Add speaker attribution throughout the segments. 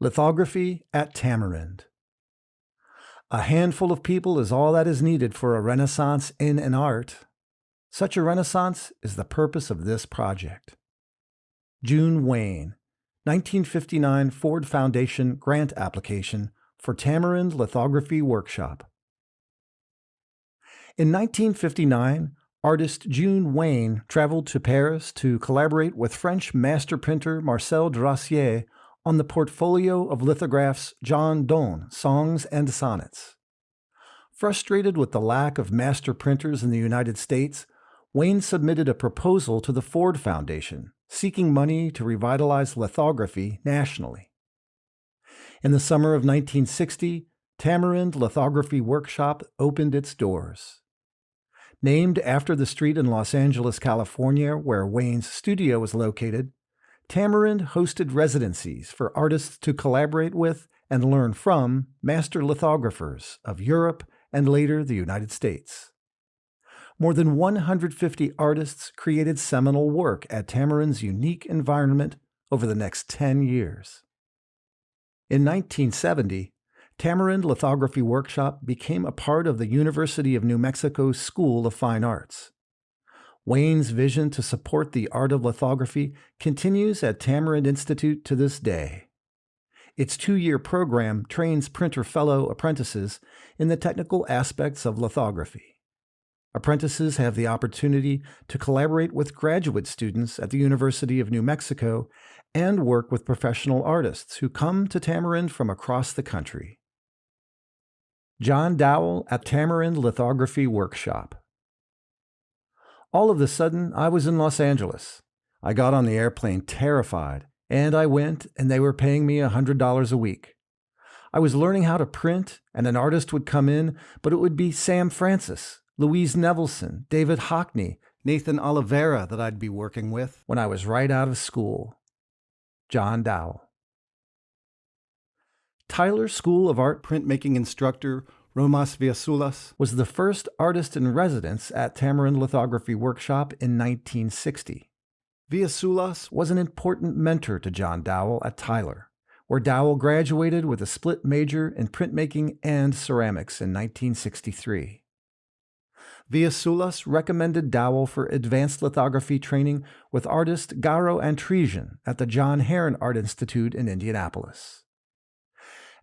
Speaker 1: Lithography at Tamarind. A handful of people is all that is needed for a renaissance in an art. Such a renaissance is the purpose of this project. June Wayne, 1959 Ford Foundation grant application for Tamarind Lithography Workshop. In 1959, artist June Wayne traveled to Paris to collaborate with French master printer Marcel Drassier on the portfolio of lithographs John Donne, Songs and Sonnets. Frustrated with the lack of master printers in the United States, Wayne submitted a proposal to the Ford Foundation, seeking money to revitalize lithography nationally. In the summer of 1960, Tamarind Lithography Workshop opened its doors. Named after the street in Los Angeles, California, where Wayne's studio was located, Tamarind hosted residencies for artists to collaborate with and learn from master lithographers of Europe and later the United States. More than 150 artists created seminal work at Tamarind's unique environment over the next 10 years. In 1970, Tamarind Lithography Workshop became a part of the University of New Mexico School of Fine Arts. Wayne's vision to support the art of lithography continues at Tamarind Institute to this day. Its 2-year program trains printer fellow apprentices in the technical aspects of lithography. Apprentices have the opportunity to collaborate with graduate students at the University of New Mexico and work with professional artists who come to Tamarind from across the country. John Dowell at Tamarind Lithography Workshop. All of a sudden, I was in Los Angeles. I got on the airplane terrified, and I went, and they were paying me $100 a week. I was learning how to print, and an artist would come in, but it would be Sam Francis, Louise Nevelson, David Hockney, Nathan Oliveira that I'd be working with when I was right out of school. John Dowell. Tyler School of Art printmaking instructor Romas Viasulas was the first artist in residence at Tamarind Lithography Workshop in 1960. Viasulas was an important mentor to John Dowell at Tyler, where Dowell graduated with a split major in printmaking and ceramics in 1963. Viasulas recommended Dowell for advanced lithography training with artist Garo Antresian at the John Herron Art Institute in Indianapolis.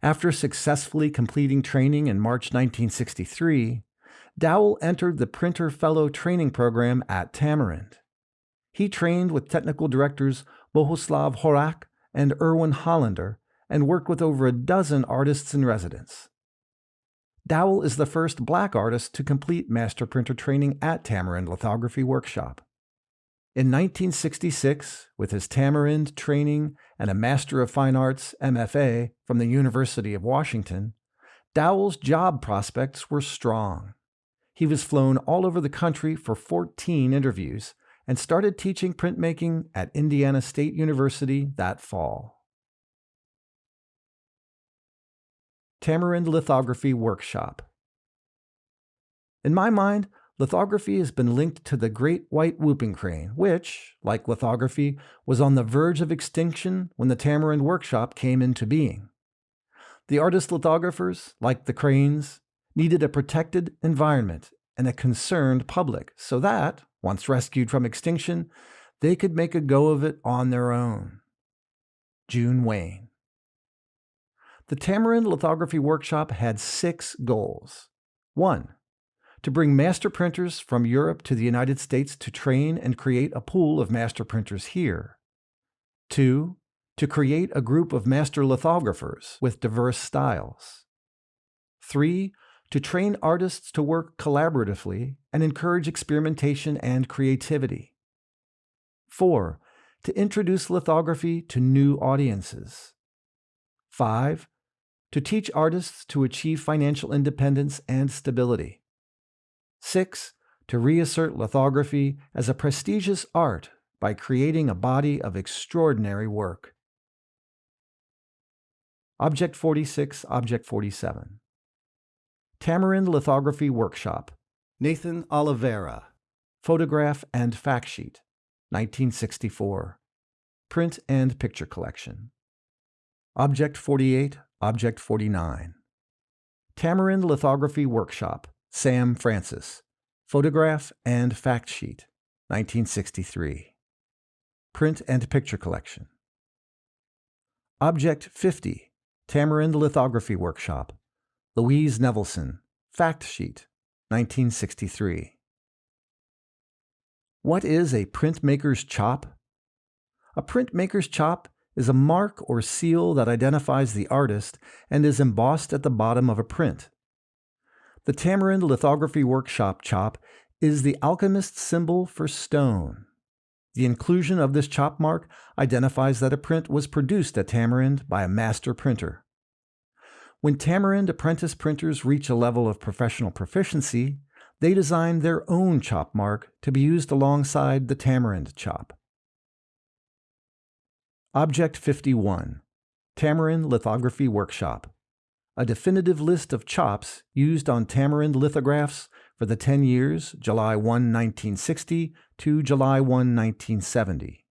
Speaker 1: After successfully completing training in March 1963, Dowell entered the Printer Fellow Training Program at Tamarind. He trained with technical directors Bohuslav Horak and Erwin Hollander and worked with over a dozen artists in residence. Dowell is the first Black artist to complete master printer training at Tamarind Lithography Workshop. In 1966, with his Tamarind training and a Master of Fine Arts MFA from the University of Washington, Dowell's job prospects were strong. He was flown all over the country for 14 interviews and started teaching printmaking at Indiana State University that fall. Tamarind Lithography Workshop. In my mind, lithography has been linked to the great white whooping crane, which, like lithography, was on the verge of extinction when the Tamarind Workshop came into being. The artist lithographers, like the cranes, needed a protected environment and a concerned public so that, once rescued from extinction, they could make a go of it on their own. June Wayne. The Tamarind Lithography Workshop had 6 goals. 1. To bring master printers from Europe to the United States to train and create a pool of master printers here. 2. To create a group of master lithographers with diverse styles. 3. To train artists to work collaboratively and encourage experimentation and creativity. 4. To introduce lithography to new audiences. 5. To teach artists to achieve financial independence and stability. 6. To reassert lithography as a prestigious art by creating a body of extraordinary work. Object 46, Object 47. Tamarind Lithography Workshop. Nathan Oliveira. Photograph and Fact Sheet. 1964. Print and Picture Collection. Object 48, Object 49. Tamarind Lithography Workshop, Sam Francis. Photograph and Fact Sheet, 1963. Print and Picture Collection. Object 50, Tamarind Lithography Workshop, Louise Nevelson. Fact Sheet, 1963. What is a printmaker's chop? A printmaker's chop is a mark or seal that identifies the artist and is embossed at the bottom of a print. The Tamarind Lithography Workshop chop is the alchemist's symbol for stone. The inclusion of this chop mark identifies that a print was produced at Tamarind by a master printer. When Tamarind apprentice printers reach a level of professional proficiency, they design their own chop mark to be used alongside the Tamarind chop. Object 51, Tamarind Lithography Workshop, a definitive list of chops used on Tamarind lithographs for the 10 years July 1, 1960 to July 1, 1970.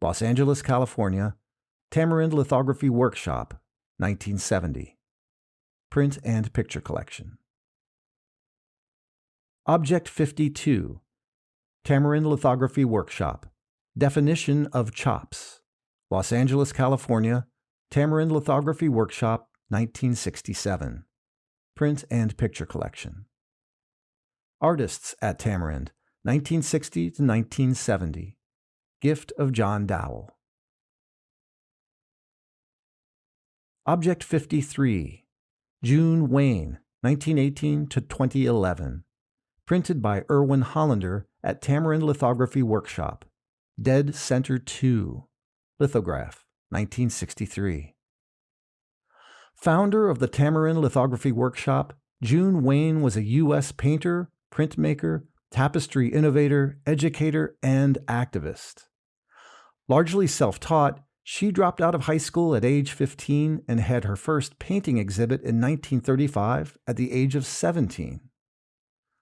Speaker 1: Los Angeles, California, Tamarind Lithography Workshop, 1970. Print and Picture Collection. Object 52, Tamarind Lithography Workshop, Definition of Chops. Los Angeles, California, Tamarind Lithography Workshop, 1967. Print and Picture Collection. Artists at Tamarind, 1960 to 1970. Gift of John Dowell. Object 53, June Wayne, 1918 to 2011. Printed by Irwin Hollander at Tamarind Lithography Workshop. Dead Center 2. Lithograph, 1963. Founder of the Tamarind Lithography Workshop, June Wayne was a U.S. painter, printmaker, tapestry innovator, educator, and activist. Largely self-taught, she dropped out of high school at age 15 and had her first painting exhibit in 1935 at the age of 17.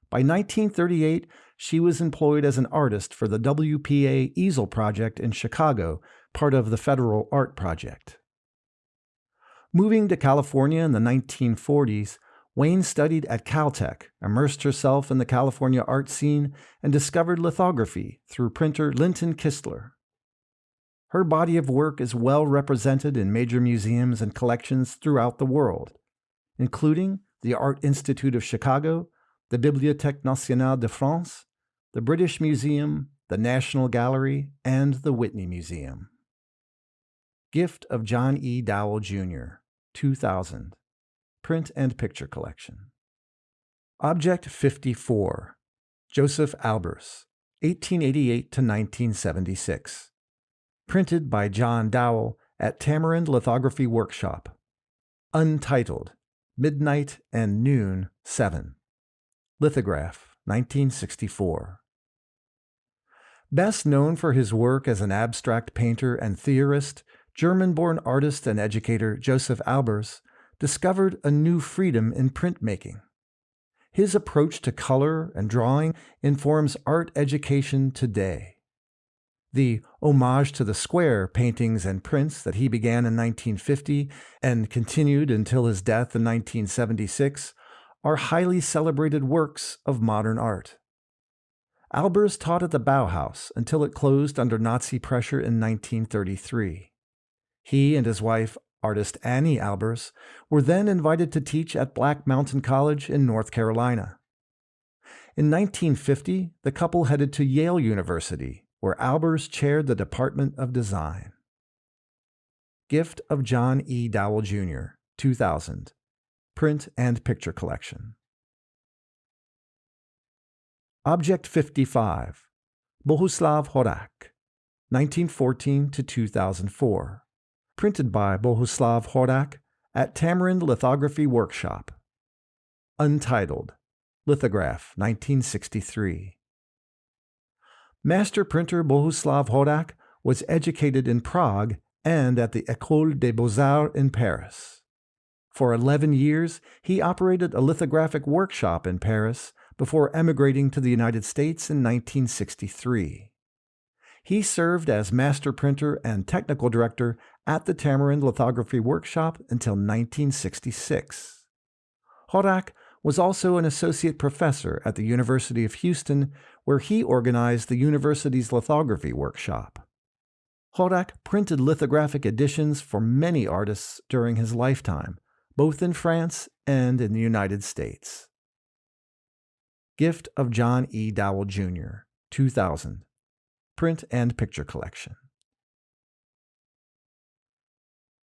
Speaker 1: By 1938, she was employed as an artist for the WPA Easel Project in Chicago, part of the Federal Art Project. Moving to California in the 1940s, Wayne studied at Caltech, immersed herself in the California art scene, and discovered lithography through printer Linton Kistler. Her body of work is well represented in major museums and collections throughout the world, including the Art Institute of Chicago, the Bibliothèque Nationale de France, the British Museum, the National Gallery, and the Whitney Museum. Gift of John E. Dowell, Jr., 2000. Print and Picture Collection. Object 54, Joseph Albers, 1888 to 1976. Printed by John Dowell at Tamarind Lithography Workshop. Untitled, Midnight and Noon 7. Lithograph, 1964. Best known for his work as an abstract painter and theorist, German-born artist and educator Joseph Albers discovered a new freedom in printmaking. His approach to color and drawing informs art education today. The homage to the square paintings and prints that he began in 1950 and continued until his death in 1976 are highly celebrated works of modern art. Albers taught at the Bauhaus until it closed under Nazi pressure in 1933. He and his wife, artist Annie Albers, were then invited to teach at Black Mountain College in North Carolina. In 1950, the couple headed to Yale University, where Albers chaired the Department of Design. Gift of John E. Dowell, Jr., 2000. Print and Picture Collection. Object 55, Bohuslav Horak, 1914 to 2004. Printed by Bohuslav Horak at Tamarind Lithography Workshop. Untitled, Lithograph, 1963. Master printer Bohuslav Horak was educated in Prague and at the École des Beaux-Arts in Paris. For 11 years, he operated a lithographic workshop in Paris before emigrating to the United States in 1963. He served as master printer and technical director at the Tamarind Lithography Workshop until 1966. Horak was also an associate professor at the University of Houston, where he organized the university's lithography workshop. Horak printed lithographic editions for many artists during his lifetime, both in France and in the United States. Gift of John E. Dowell, Jr., 2000. Print and Picture Collection.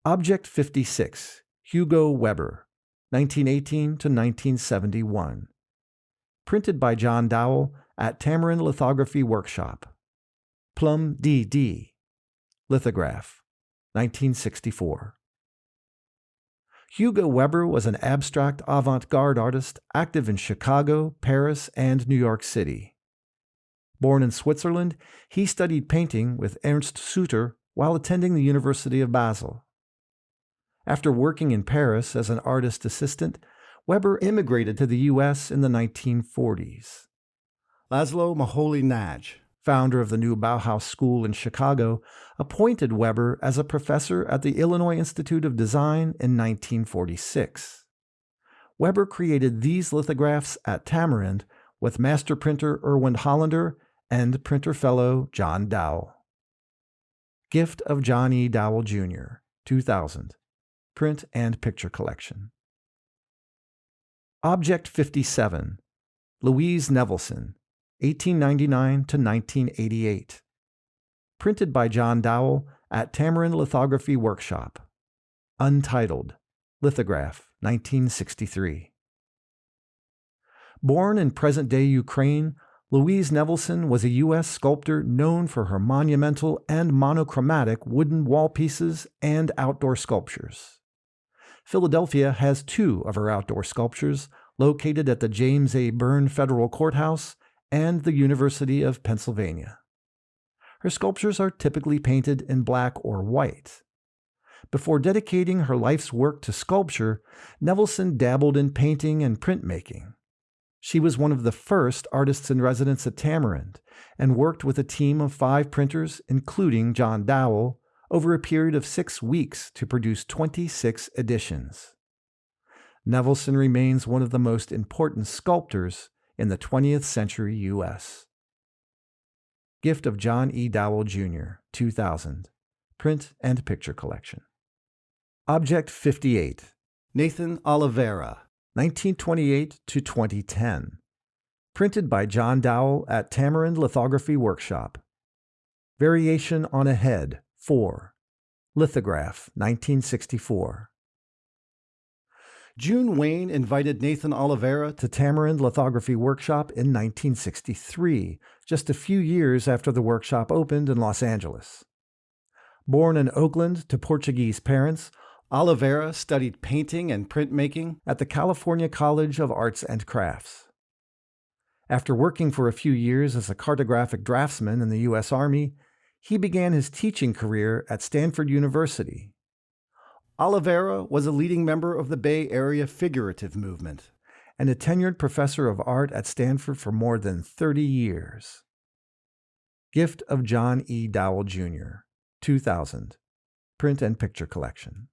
Speaker 1: Object 56, Hugo Weber, 1918 to 1971. Printed by John Dowell at Tamarind Lithography Workshop. Plum D.D. Lithograph, 1964. Hugo Weber was an abstract avant-garde artist active in Chicago, Paris, and New York City. Born in Switzerland, he studied painting with Ernst Suter while attending the University of Basel. After working in Paris as an artist assistant, Weber immigrated to the U.S. in the 1940s. Laszlo Moholy-Nagy, founder of the new Bauhaus School in Chicago, appointed Weber as a professor at the Illinois Institute of Design in 1946. Weber created these lithographs at Tamarind with master printer Erwin Hollander and printer fellow John Dowell. Gift of John E. Dowell, Jr., 2000. Print and Picture Collection. Object 57, Louise Nevelson, 1899 to 1988. Printed by John Dowell at Tamarind Lithography Workshop. Untitled. Lithograph, 1963. Born in present-day Ukraine, Louise Nevelson was a U.S. sculptor known for her monumental and monochromatic wooden wall pieces and outdoor sculptures. Philadelphia has two of her outdoor sculptures located at the James A. Byrne Federal Courthouse and the University of Pennsylvania. Her sculptures are typically painted in black or white. Before dedicating her life's work to sculpture, Nevelson dabbled in painting and printmaking. She was one of the first artists in residence at Tamarind and worked with a team of 5 printers, including John Dowell, over a period of 6 weeks to produce 26 editions. Nevelson remains one of the most important sculptors in the 20th century U.S. Gift of John E. Dowell, Jr., 2000. Print and Picture Collection. Object 58, Nathan Oliveira, 1928 to 2010. Printed by John Dowell at Tamarind Lithography Workshop. Variation on a Head, 4. Lithograph, 1964. June Wayne invited Nathan Oliveira to Tamarind Lithography Workshop in 1963, just a few years after the workshop opened in Los Angeles. Born in Oakland to Portuguese parents, Oliveira studied painting and printmaking at the California College of Arts and Crafts. After working for a few years as a cartographic draftsman in the U.S. Army, he began his teaching career at Stanford University. Oliveira was a leading member of the Bay Area figurative movement and a tenured professor of art at Stanford for more than 30 years. Gift of John E. Dowell, Jr., 2000. Print and Picture Collection.